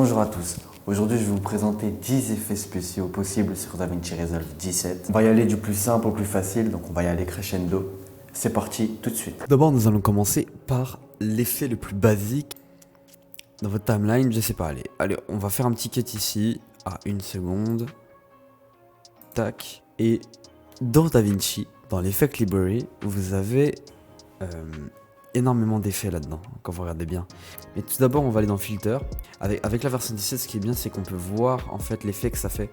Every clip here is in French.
Bonjour à tous, aujourd'hui je vais vous présenter 10 effets spéciaux possibles sur DaVinci Resolve 17. On va y aller du plus simple au plus facile, donc on va y aller crescendo. C'est parti tout de suite. D'abord nous allons commencer par l'effet le plus basique dans votre timeline, je sais pas, allez on va faire un petit cut ici, à 1 seconde, tac, et dans DaVinci, dans l'Effect Library, vous avez énormément d'effets là-dedans, quand vous regardez bien. Mais tout d'abord, on va aller dans Filter. Avec la version 17, ce qui est bien, c'est qu'on peut voir en fait l'effet que ça fait.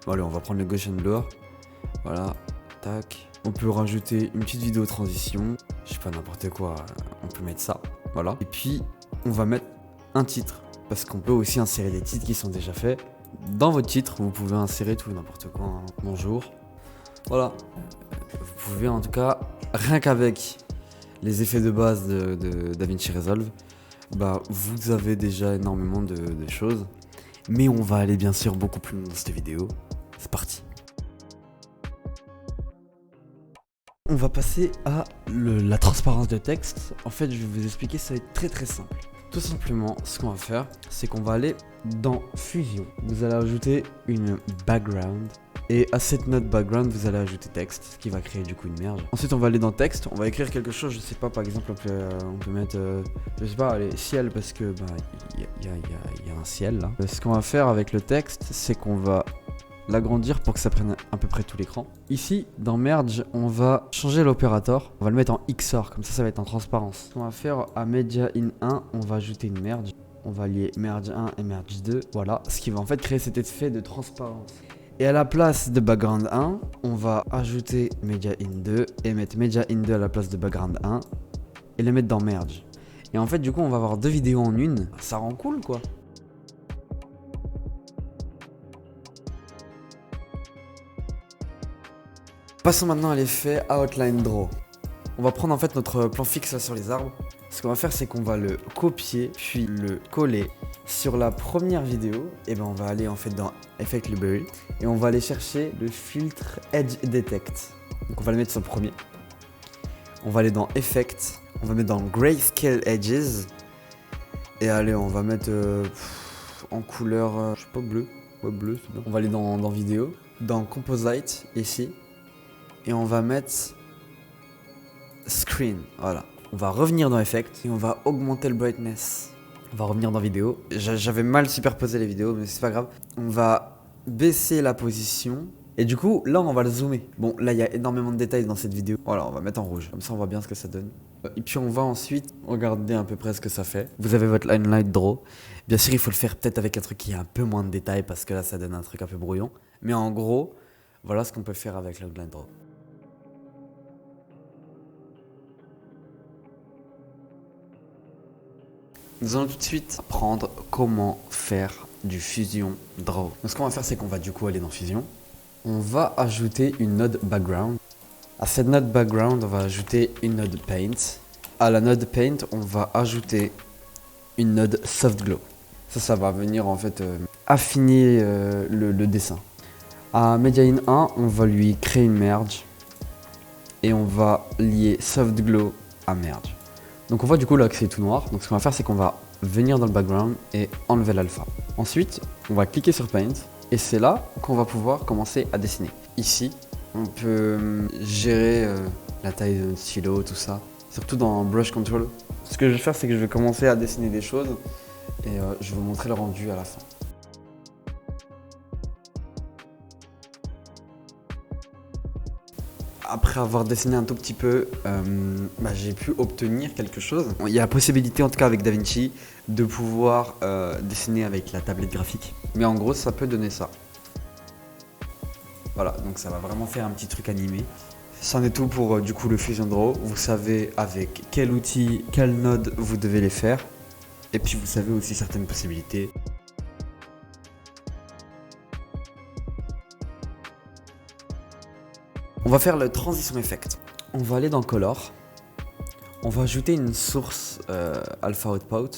Bon, allez, on va prendre le Gaussian Blur. Voilà, tac. On peut rajouter une petite vidéo transition. Je sais pas, n'importe quoi, on peut mettre ça. Voilà. Et puis, on va mettre un titre. Parce qu'on peut aussi insérer des titres qui sont déjà faits. Dans votre titre, vous pouvez insérer tout n'importe quoi. Hein. Bonjour. Voilà. Vous pouvez en tout cas, rien qu'avec les effets de base de DaVinci Resolve, bah, vous avez déjà énormément de choses. Mais on va aller bien sûr beaucoup plus loin dans cette vidéo. C'est parti. On va passer à la transparence de texte. En fait, je vais vous expliquer, ça va être très simple. Tout simplement, ce qu'on va faire, c'est qu'on va aller dans Fusion. Vous allez ajouter une background. Et à cette note background, vous allez ajouter texte, ce qui va créer du coup une merge. Ensuite, on va aller dans texte, on va écrire quelque chose, je sais pas, par exemple, on peut mettre, je sais pas, allez, ciel, parce que bah, y a un ciel là. Ce qu'on va faire avec le texte, c'est qu'on va l'agrandir pour que ça prenne à peu près tout l'écran. Ici, dans merge, on va changer l'opérateur, on va le mettre en XOR, comme ça va être en transparence. Ce qu'on va faire à media in 1, on va ajouter une merge. On va lier merge 1 et merge 2, voilà, ce qui va en fait créer cet effet de transparence. Et à la place de background 1, on va ajouter media in 2 et mettre media in 2 à la place de background 1 et les mettre dans merge. Et en fait, du coup, on va avoir deux vidéos en une. Ça rend cool, quoi. Passons maintenant à l'effet Outline Draw. On va prendre en fait notre plan fixe là sur les arbres. Ce qu'on va faire, c'est qu'on va le copier, puis le coller sur la première vidéo. Et ben on va aller en fait dans Effect Library et on va aller chercher le filtre Edge Detect. Donc on va le mettre sur le premier. On va aller dans Effect, on va mettre dans Grayscale Edges. Et allez, on va mettre en couleur, je sais pas, bleu. Ouais, bleu, c'est bien. On va aller dans Vidéo, dans Composite, ici. Et on va mettre Screen, voilà. On va revenir dans Effect et on va augmenter le brightness. On va revenir dans Vidéo. J'avais mal superposé les vidéos, mais c'est pas grave. On va baisser la position. Et du coup, là, on va le zoomer. Bon, là, il y a énormément de détails dans cette vidéo. Voilà, on va mettre en rouge. Comme ça, on voit bien ce que ça donne. Et puis, on va ensuite regarder à peu près ce que ça fait. Vous avez votre line draw. Bien sûr, il faut le faire peut-être avec un truc qui a un peu moins de détails parce que là, ça donne un truc un peu brouillon. Mais en gros, voilà ce qu'on peut faire avec l'outline draw. Nous allons tout de suite apprendre comment faire du Fusion Draw. Donc ce qu'on va faire, c'est qu'on va du coup aller dans Fusion. On va ajouter une node background. À cette node background, on va ajouter une node paint. À la node paint, on va ajouter une node soft glow. Ça va venir en fait affiner le dessin. À media in 1, on va lui créer une merge. Et on va lier soft glow à merge. Donc on voit du coup là que c'est tout noir. Donc ce qu'on va faire, c'est qu'on va venir dans le background et enlever l'alpha. Ensuite, on va cliquer sur Paint et c'est là qu'on va pouvoir commencer à dessiner. Ici, on peut gérer la taille de notre stylo, tout ça. Surtout dans Brush Control. Ce que je vais faire, c'est que je vais commencer à dessiner des choses et je vais vous montrer le rendu à la fin. Après avoir dessiné un tout petit peu, j'ai pu obtenir quelque chose. Il y a la possibilité, en tout cas avec DaVinci, de pouvoir dessiner avec la tablette graphique. Mais en gros, ça peut donner ça. Voilà, donc ça va vraiment faire un petit truc animé. C'en est tout pour du coup le Fusion Draw. Vous savez avec quel outil, quelle node vous devez les faire. Et puis vous savez aussi certaines possibilités. On va faire le Transition Effect. On va aller dans Color. On va ajouter une source Alpha Output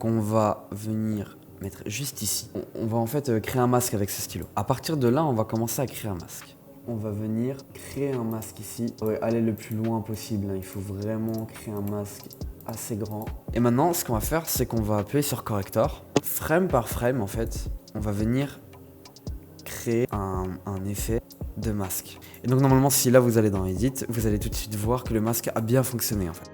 qu'on va venir mettre juste ici. On va en fait créer un masque avec ce stylo. À partir de là, on va commencer à créer un masque. On va venir créer un masque ici. Ouais, aller le plus loin possible. Hein. Il faut vraiment créer un masque assez grand. Et maintenant, ce qu'on va faire, c'est qu'on va appuyer sur Corrector. Frame par frame, en fait, on va venir créer un effet de masque. Et donc normalement, si là vous allez dans Edit, vous allez tout de suite voir que le masque a bien fonctionné en fait.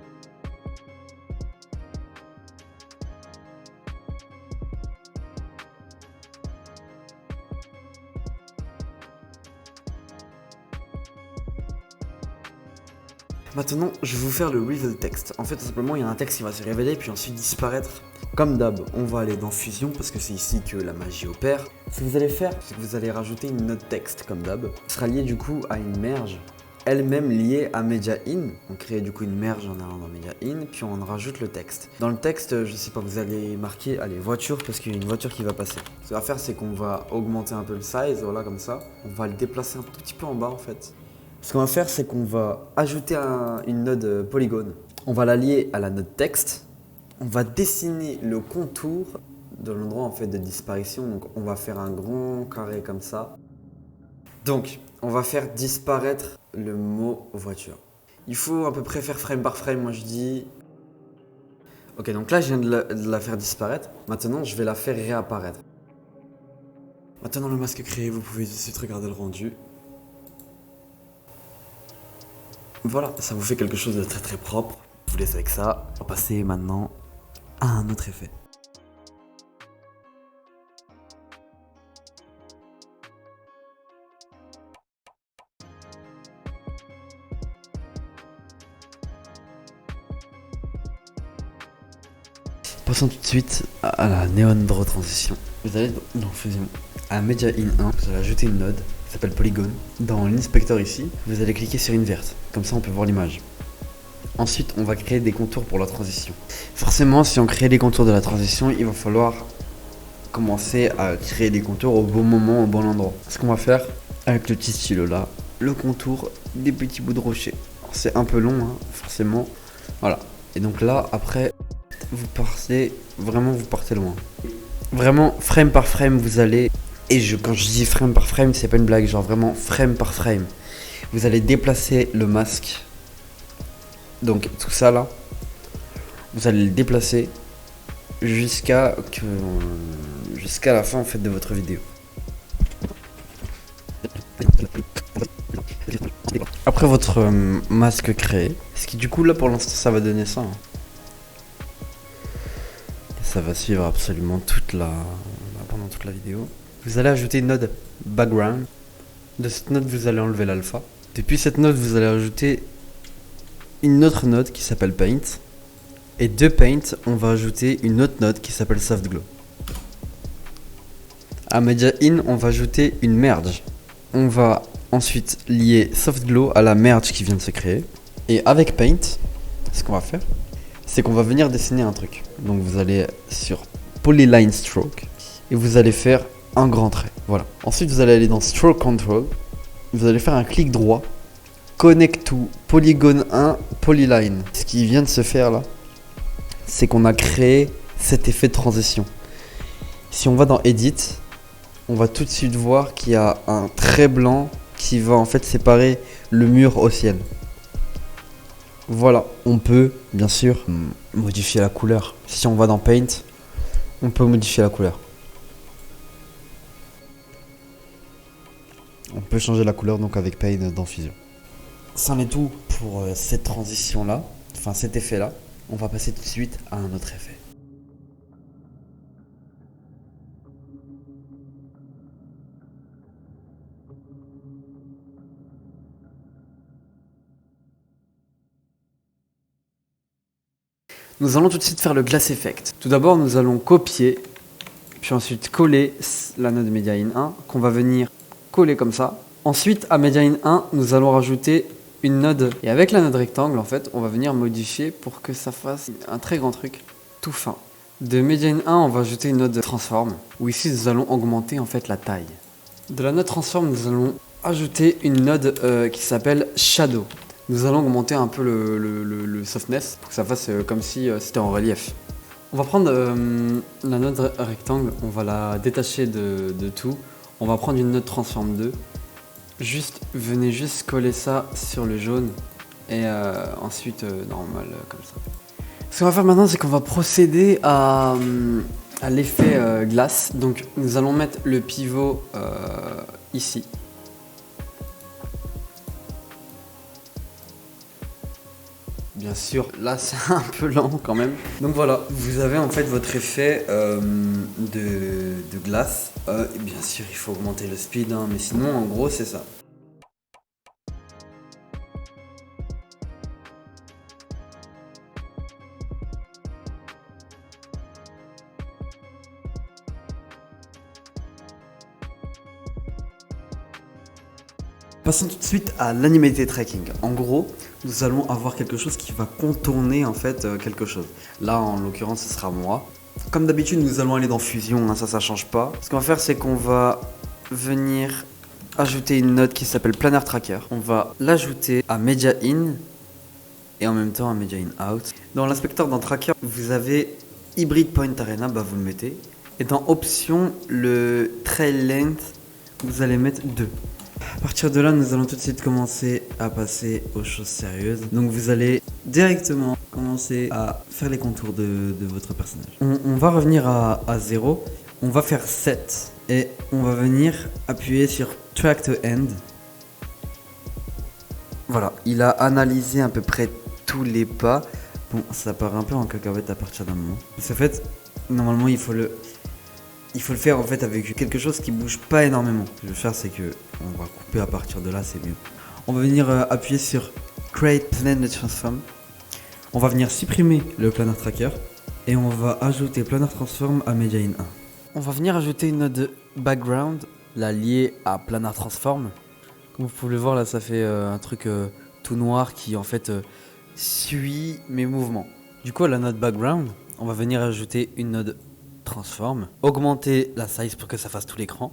Maintenant, je vais vous faire le reveal text. En fait, tout simplement, il y a un texte qui va se révéler puis ensuite disparaître. Comme d'hab, on va aller dans Fusion parce que c'est ici que la magie opère. Ce que vous allez faire, c'est que vous allez rajouter une note texte comme d'hab. Ce sera lié du coup à une merge, elle-même liée à Media In. On crée du coup une merge en allant dans Media In, puis on rajoute le texte. Dans le texte, je sais pas, vous allez marquer, allez, voiture parce qu'il y a une voiture qui va passer. Ce qu'on va faire, c'est qu'on va augmenter un peu le size, voilà comme ça. On va le déplacer un tout petit peu en bas en fait. Ce qu'on va faire, c'est qu'on va ajouter une node polygone. On va la lier à la node texte. On va dessiner le contour de l'endroit en fait de disparition. Donc on va faire un grand carré comme ça. Donc on va faire disparaître le mot voiture. Il faut à peu près faire frame par frame. Moi je dis... Ok, donc là je viens de la faire disparaître. Maintenant je vais la faire réapparaître. Maintenant le masque créé, vous pouvez tout de suite regarder le rendu. Voilà, ça vous fait quelque chose de très très propre. Je vous laisse avec ça. On va passer maintenant à un autre effet. Passons tout de suite à la Neon Draw Transition. Vous allez dans Fusion, à Media In 1, vous allez ajouter une node qui s'appelle Polygone. Dans l'inspecteur ici, vous allez cliquer sur Invert, comme ça on peut voir l'image. Ensuite, on va créer des contours pour la transition. Forcément, si on crée les contours de la transition, il va falloir commencer à créer des contours au bon moment, au bon endroit. Ce qu'on va faire avec le petit stylo là, le contour des petits bouts de rocher. C'est un peu long, hein, forcément. Voilà. Et donc là, après, vous partez loin. Vraiment, frame par frame, vous allez... Et quand je dis frame par frame, c'est pas une blague, genre vraiment frame par frame. Vous allez déplacer le masque. Donc tout ça là, vous allez le déplacer jusqu'à la fin en fait de votre vidéo. Après votre masque créé, ce qui du coup là pour l'instant ça va donner ça. Ça va suivre absolument pendant toute la vidéo. Vous allez ajouter une node background. De cette node vous allez enlever l'alpha. Depuis cette node vous allez ajouter une autre node qui s'appelle Paint. Et de Paint, on va ajouter une autre node qui s'appelle Soft Glow. À Media In, on va ajouter une merge. On va ensuite lier Soft Glow à la merge qui vient de se créer. Et avec Paint, ce qu'on va faire, c'est qu'on va venir dessiner un truc. Donc vous allez sur Polyline Stroke et vous allez faire un grand trait. Voilà. Ensuite, vous allez aller dans Stroke Control. Vous allez faire un clic droit. Connect to Polygone 1 Polyline. Ce qui vient de se faire là, c'est qu'on a créé cet effet de transition. Si on va dans Edit, on va tout de suite voir qu'il y a un trait blanc qui va en fait séparer le mur au ciel. Voilà, on peut bien sûr modifier la couleur. Si on va dans Paint, on peut modifier la couleur. On peut changer la couleur donc avec Paint dans Fusion. C'en est tout pour cette transition là, enfin cet effet là. On va passer tout de suite à un autre effet. Nous allons tout de suite faire le Glass Effect. Tout d'abord, nous allons copier, puis ensuite coller la node Media In 1, qu'on va venir coller comme ça. Ensuite, à Media In 1, nous allons rajouter une node. Et avec la node rectangle, en fait, on va venir modifier pour que ça fasse un très grand truc tout fin. De Media In 1, on va ajouter une node Transform, où ici, nous allons augmenter en fait la taille. De la node Transform, nous allons ajouter une node qui s'appelle Shadow. Nous allons augmenter un peu le softness pour que ça fasse comme si c'était en relief. On va prendre la node rectangle, on va la détacher de tout. On va prendre une node Transform 2. Venez juste coller ça sur le jaune et ensuite normal comme ça. Ce qu'on va faire maintenant, c'est qu'on va procéder à à l'effet glace. Donc nous allons mettre le pivot ici. Bien sûr, là c'est un peu lent quand même. Donc voilà, vous avez en fait votre effet de glace. Et bien sûr, il faut augmenter le speed, hein, mais sinon en gros c'est ça. Passons tout de suite à l'animated tracking. En gros, nous allons avoir quelque chose qui va contourner en fait quelque chose. Là, en l'occurrence, ce sera moi. Comme d'habitude, nous allons aller dans Fusion, hein, ça change pas. Ce qu'on va faire, c'est qu'on va venir ajouter une note qui s'appelle Planner Tracker. On va l'ajouter à Media In et en même temps à Media In Out. Dans l'inspecteur, dans Tracker, vous avez Hybrid Point Arena, bah vous le mettez. Et dans Options, le Trail Length, vous allez mettre 2. À partir de là, nous allons tout de suite commencer à passer aux choses sérieuses. Donc vous allez directement commencer à faire les contours de votre personnage. On va revenir à 0, on va faire 7 et on va venir appuyer sur Track to End. Voilà, il a analysé à peu près tous les pas. Bon, ça part un peu en cacahuète à partir d'un moment. En fait, normalement il faut le faire en fait avec quelque chose qui bouge pas énormément. Ce que je vais faire, c'est que on va couper à partir de là, c'est mieux. On va venir appuyer sur Create Planar Transform. On va venir supprimer le Planner Tracker et on va ajouter Planner Transform à Media In 1. On va venir ajouter une note de background, la liée à Planner Transform. Comme vous pouvez le voir là, ça fait un truc tout noir qui en fait suit mes mouvements. Du coup, à la note background, on va venir ajouter une note transform, augmenter la size pour que ça fasse tout l'écran.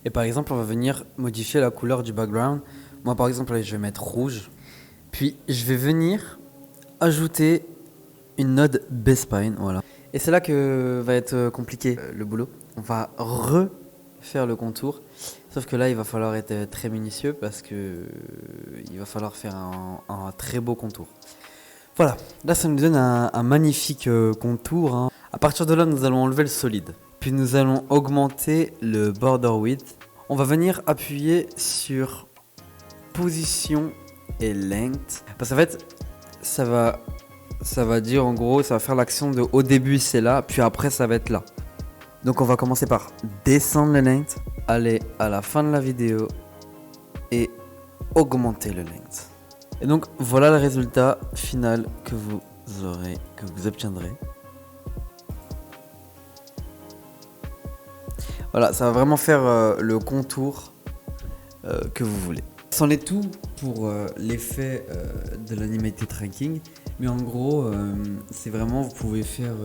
Et par exemple, on va venir modifier la couleur du background. Moi, par exemple, je vais mettre rouge. Puis, je vais venir ajouter une node B-spine, voilà. Et c'est là que va être compliqué le boulot. On va refaire le contour. Sauf que là, il va falloir être très minutieux parce que il va falloir faire un très beau contour. Voilà, là, ça nous donne un magnifique contour, hein. À partir de là, nous allons enlever le solide. Puis nous allons augmenter le border width. On va venir appuyer sur position et length. Parce qu'en fait, ça va dire en gros, ça va faire l'action de au début c'est là, puis après ça va être là. Donc on va commencer par descendre le length, aller à la fin de la vidéo et augmenter le length. Et donc voilà le résultat final que vous obtiendrez. Voilà, ça va vraiment faire le contour que vous voulez. C'en est tout pour l'effet de l'animated tracking. Mais en gros, c'est vraiment, vous pouvez faire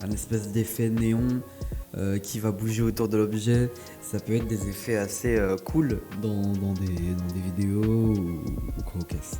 un espèce d'effet néon qui va bouger autour de l'objet. Ça peut être des effets assez cool dans des vidéos ou quoi au caisse.